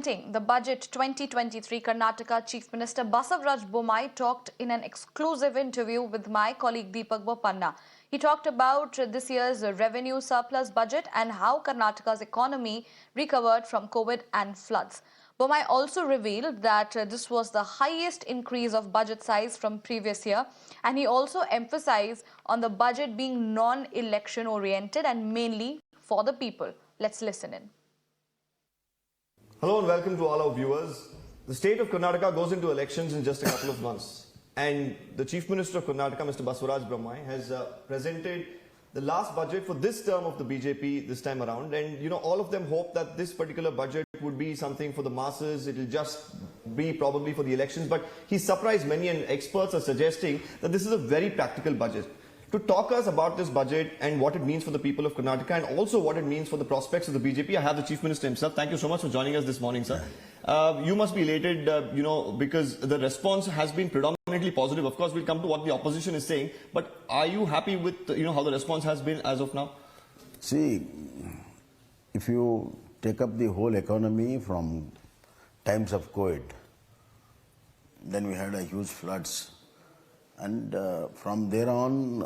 The budget 2023, Karnataka Chief Minister Basavaraj Bommai talked in an exclusive interview with my colleague Deepak Bopanna. He talked about this year's revenue surplus budget and how Karnataka's economy recovered from COVID and floods. Bommai also revealed that this was the highest increase of budget size from previous year, and he also emphasized on the budget being non-election oriented and mainly for the people. Let's listen in. Hello and welcome to all our viewers. The state of Karnataka goes into elections in just a couple of months. And the Chief Minister of Karnataka, Mr. Basavaraj Bommai, has presented the last budget for this term of the BJP this time around. And, all of them hope that this particular budget would be something for the masses. It will just be probably for the elections. But he's surprised many, and experts are suggesting that this is a very practical budget. To talk us about this budget and what it means for the people of Karnataka and also what it means for the prospects of the BJP, I have the Chief Minister himself. Thank you so much for joining us this morning, sir. You must be elated, because the response has been predominantly positive. Of course, we'll come to what the opposition is saying. But are you happy with, how the response has been as of now? See, if you take up the whole economy from times of COVID, then we had a huge floods. And from there on,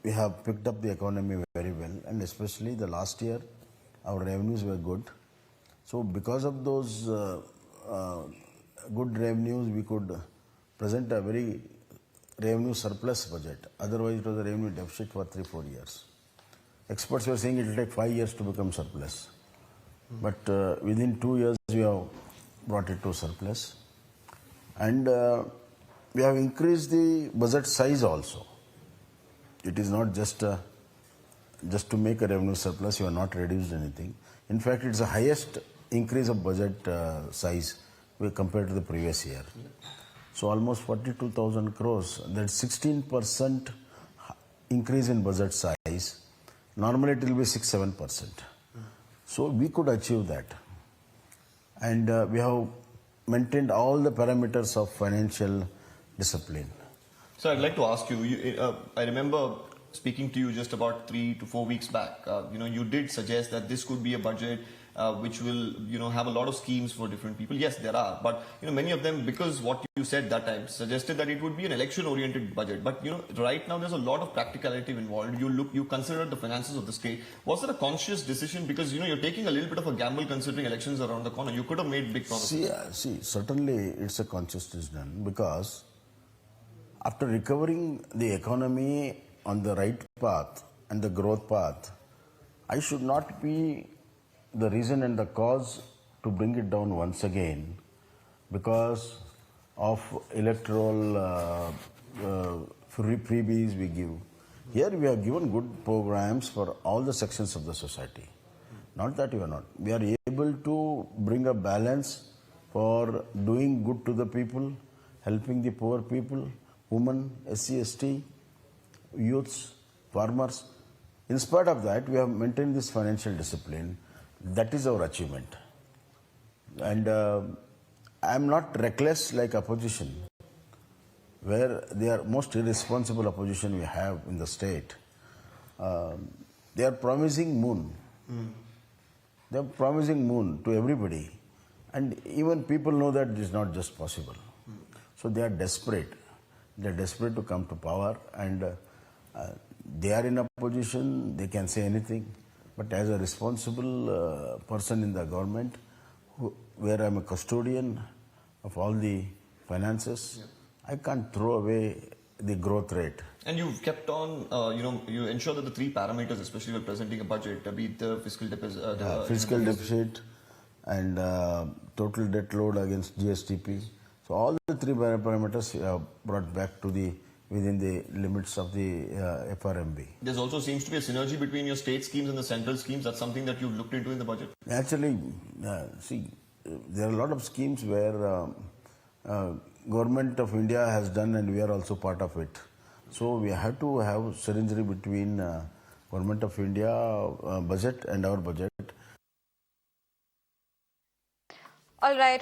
we have picked up the economy very well. And especially the last year, our revenues were good. So because of those good revenues, we could present a very revenue surplus budget. Otherwise, it was a revenue deficit for 3-4 years. Experts were saying it will take 5 years to become surplus. But within 2 years, we have brought it to surplus. And we have increased the budget size also. It is not just to make a revenue surplus, you have not reduced anything. In fact, it's the highest increase of budget size compared to the previous year. So almost 42,000 crores, that's 16% increase in budget size. Normally it will be 6-7%. So we could achieve that. And we have maintained all the parameters of financial discipline. So I'd like to ask you, I remember speaking to you just about 3 to 4 weeks back. You did suggest that this could be a budget which will, have a lot of schemes for different people. Yes, there are, but many of them, because what you said that time suggested that it would be an election-oriented budget. But right now there's a lot of practicality involved. You considered the finances of the state. Was it a conscious decision? Because you're taking a little bit of a gamble considering elections around the corner. You could have made big promises. See, certainly it's a conscious decision, because after recovering the economy on the right path and the growth path, I should not be the reason and the cause to bring it down once again because of electoral freebies we give. Here we have given good programs for all the sections of the society. Not that we are not. We are able to bring a balance for doing good to the people, helping the poor people, women, SC, ST, youths, farmers. In spite of that, we have maintained this financial discipline. That is our achievement. And I am not reckless like opposition, where they are most irresponsible opposition we have in the state. They are promising moon. They are promising moon to everybody. And even people know that it is not just possible. So they are desperate. They are desperate to come to power, and they are in a position, they can say anything. But as a responsible person in the government, where I am a custodian of all the finances, I can't throw away the growth rate. And you've kept on, you ensure that the 3 parameters, especially when presenting a budget, be it the fiscal deficit, fiscal deficit and total debt load against GSTP. So all the 3 parameters have brought back to within the limits of the FRMB. There also seems to be a synergy between your state schemes and the central schemes. That's something that you've looked into in the budget? Actually, see, there are a lot of schemes where Government of India has done, and we are also part of it. So we have to have synergy between Government of India budget and our budget. All right.